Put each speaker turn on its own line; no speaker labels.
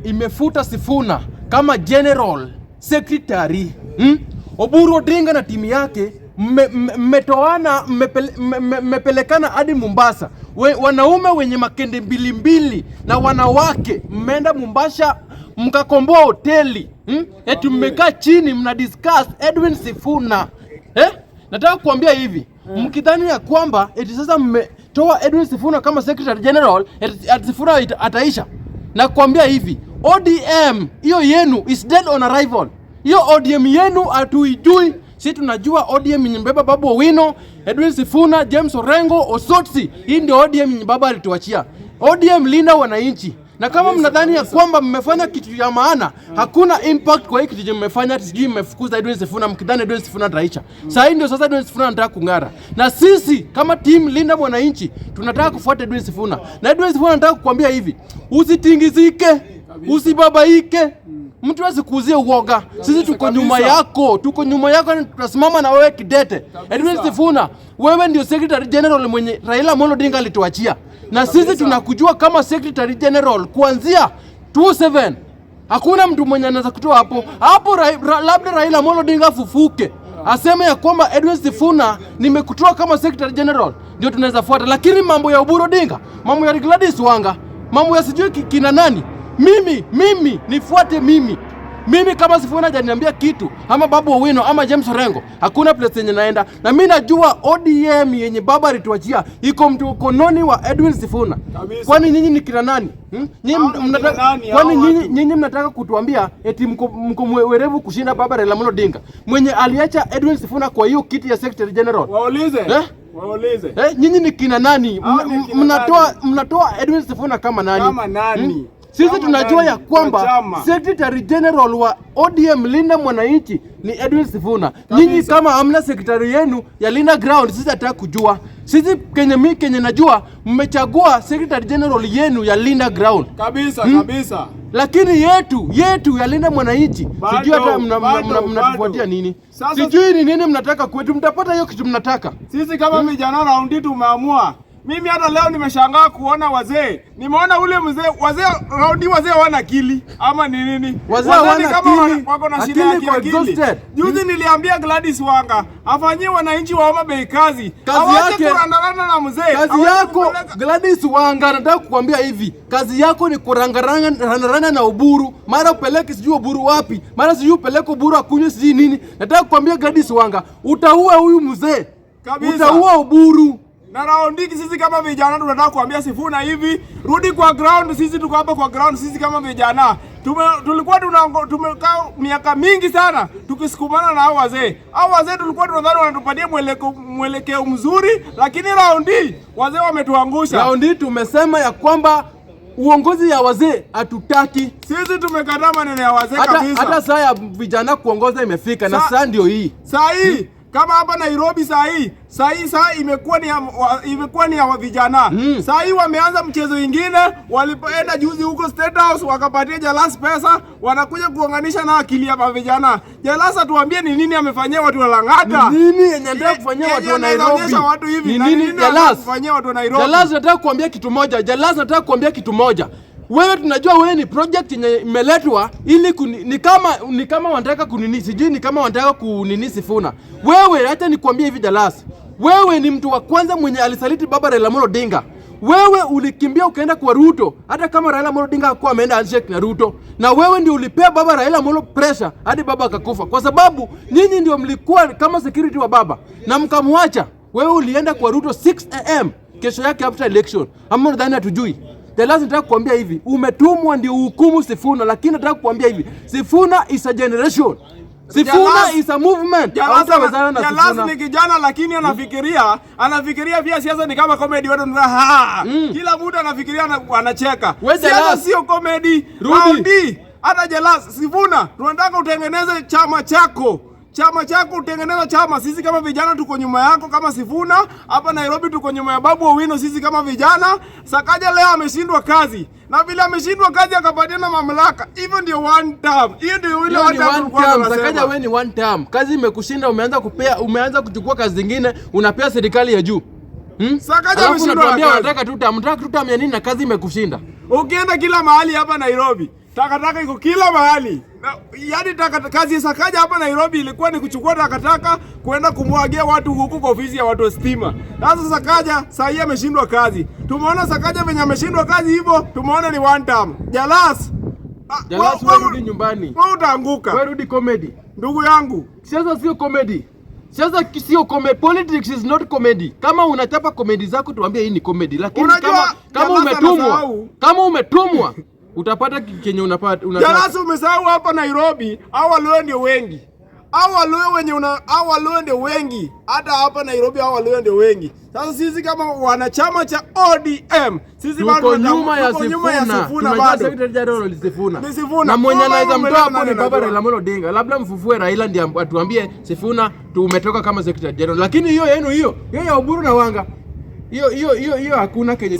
Imefuta Sifuna kama General Secretary. Oburu Odinga na timu yake mmetoana, mmepelekana hadi Mombasa. Wanaume wenye makende mbili na wanawake mmeenda Mombasa mkakomboa hoteli. Eti mmekaa chini mna discuss Edwin Sifuna. Nataka kuambia hivi, mkidhani ya kwamba eti sasa mmetoa Edwin Sifuna kama Secretary General, eti Sifuna ataisha. Na kuambia hivi, ODM hiyo yenu is dead on arrival. Hiyo ODM yenu hatuijui. Sisi tunajua ODM yenye mbeba Babu Owino, Edwin Sifuna, James Orengo, Osotsi. Hii ndio ODM yenye baba alituachia. ODM linda wananchi. Na kama mnadhani ya kwamba mmefanya kitu ya maana, hakuna impact kwa hii kitu mmefanya. Sijui mmefukuza Edwin Sifuna, mkidhani Edwin Sifuna ataisha. Sasa ndio sasa Edwin Sifuna anataka kung'ara. Na sisi kama team linda wananchi tunataka kufuata Edwin Sifuna. Na Edwin Sifuna anataka kukwambia hivi, usitingizike, usibabaike. Mtu asikuuzie uoga. Sisi tuko nyuma yako, na tutasimama na wewe kidete. Edwin Sifuna, wewe ndio Secretary General mwenye Raila Amolo Odinga alituachia. Na sisi tunakujua kama Secretary General kuanzia 27. Hakuna mtu mwenye anaweza kutoa hapo. Labda Raila Amolo Odinga afufuke, aseme ya kwamba Edwin Sifuna nimekutoa kama Secretary General, ndio tunaweza fuata. Lakini mambo ya Oburu Odinga, mambo ya Gladys Wanga, mambo ya sijui kina nani, mimi nifuate mimi kama Sifuna hajaniambia kitu, ama Babu Owino ama James Orengo, hakuna place yenye naenda. Na mimi najua ODM yenye baba alituachia iko mkononi wa Edwin Sifuna. Kwani nyinyi ni kina nani? Nyinyi mnataka kutuambia eti mko werevu kushinda baba Raila Amolo Odinga mwenye aliacha Edwin Sifuna kwa hiyo kiti ya Secretary General? Waulize. Nyinyi ni kina nani? Mnatoa Edwin Sifuna kama nani?
Kama nani?
Sisi tunajua ya kwamba Secretary General wa ODM linda mwananchi ni Edwin Sifuna. Nyinyi kama hamna secretary yenu ya linda ground, sisi hataka kujua. Sisi Kenya najua mmechagua Secretary General yenu ya linda ground.
Kabisa.
Lakini yetu ya linda mwananchi, sijui hata mnatufuatia nini. Sijui ni nini mnataka kwetu, mtapata hiyo kitu mnataka.
Sisi kama vijana raundi tumeamua. Mimi hata leo nimeshangaa kuona wazee. Nimeona ule mzee, wazee hawana akili ama ni nini?
Wazee kama
wako na shida ya akili. Juzi niliambia Gladys Wanga afanyie wananchi wa Homa Bay kazi.
Yake
kurandarana na mzee.
Kazi yako Gladys Wanga, nataka kukwambia hivi. Kazi yako ni kurangarana na Oburu. Mara upeleke sijui Oburu wapi. Mara sijui upeleke Oburu akunywe sijui nini. Nataka kukwambia Gladys Wanga, utaua huyu mzee. Utaua Oburu.
Na raundiki sisi kama vijana tunataka kuambia Sifuna hivi, rudi kwa ground. Sisi tuko hapa kwa ground. Sisi kama vijana tulikuwa tumekaa miaka mingi sana tukisukumana na hao wazee. Hao wazee tulikuwa tunadhani wanatupatia mwelekeo mzuri, lakini raundi wazee wametuangusha.
Raundi tumesema ya kwamba uongozi ya wazee hatutaki.
Sisi tumekataa maneno ya wazee kabisa.
Hata saa ya vijana kuongoza imefika na saa ndio hii.
Saa hii kama hapa Nairobi saa imekuwa ni ya vijana. Saa hii wameanza mchezo ingine, walipoenda juzi huko State House wakapatia Jalas pesa, wanakuja kuunganisha na akili ya vijana. Jalas atuambie ni nini amefanyia watu wa Lang'ata?
Ni nini yenyeendea kufanyia watu wa Nairobi?
Ni nini Jalas kufanyia watu wa Nairobi?
Jalas nataka kuambia kitu moja. Wewe tunajua wewe ni project yenye imeletwa ili ni kama wanataka kunini, sijui ni kama wanataka kunini Sifuna. Wewe hata nikwambie hivi Jalas, wewe ni mtu wa kwanza mwenye alisaliti baba Raila Amolo Odinga. Wewe ulikimbia ukaenda kwa Ruto hata kama Raila Amolo Odinga hakuwa ameenda handshake na Ruto. Na wewe ndio ulipea baba Raila Amolo pressure hadi baba akakufa. Kwa sababu nyinyi ndio mlikuwa kama security wa baba na mkamwacha. Wewe ulienda kwa Ruto 6 am kesho yake after election. Ama ndani hatujui. Jalas nataka kuambia hivi, umetumwa ndio hukumu Sifuna, lakini nataka kuambia hivi, Sifuna is a generation. Sifuna is a movement.
Jalas ni kijana lakini anafikiria pia siasa ni kama comedy. Watu kila mtu anafikiria anacheka. Siasa sio comedy. Rudi. Hata Jalas, Sifuna, tunataka utengeneze chama chako utengeneza chama. Sisi kama vijana tuko nyuma yako kama Sifuna. Hapa Nairobi tuko nyuma ya Babu Owino sisi kama vijana. Sakaja leo ameshindwa kazi. Na vile ameshindwa kazi akapatiana mamlaka. Hivyo ndio one term. Hiyo ndio ile one term.
Sakaja wewe ni one term. Kazi imekushinda, umeanza kuchukua kazi zingine, unapea serikali ya juu.
Sakaja ameshindwa.
Unataka tu term ya nini na kazi imekushinda?
Ukienda kila mahali hapa Nairobi, Takataka iko kila mahali. Yaani kazi ya Sakaja hapa Nairobi ilikuwa ni kuchukua takataka kwenda kumwagia watu huku kwa ofisi ya watu wa stima. Sasa Sakaja saa hii ameshindwa kazi. Tumeona Sakaja venye ameshindwa kazi hivyo, tumeona ni one time. Jalas
wewe rudi nyumbani.
Wewe utaanguka.
Wewe rudi comedy.
Ndugu yangu,
siasa sio comedy. Siasa sio comedy. Politics is not comedy. Kama unachapa comedy zako tuambie hii ni comedy. Lakini kama umetumwa utapata kenye unapata.
Jalasi umesahau hapa Nairobi, hao Waluo ndio wengi. Hao Waluo ndio wengi. Hata hapa Nairobi hao Waluo ndio wengi. Sasa sisi kama wanachama cha ODM, sisi
bado nyuma ya Sifuna. Tunajua Secretary General Sifuna. Na mwenye anaweza mtoa hapo ni Baba Raila Amolo Odinga. Labda mfufue Raila ndiye atuambie Sifuna tumetoka kama Secretary General. Lakini hiyo yenu hiyo ya Oburu na Wanga. Hiyo hakuna kenye.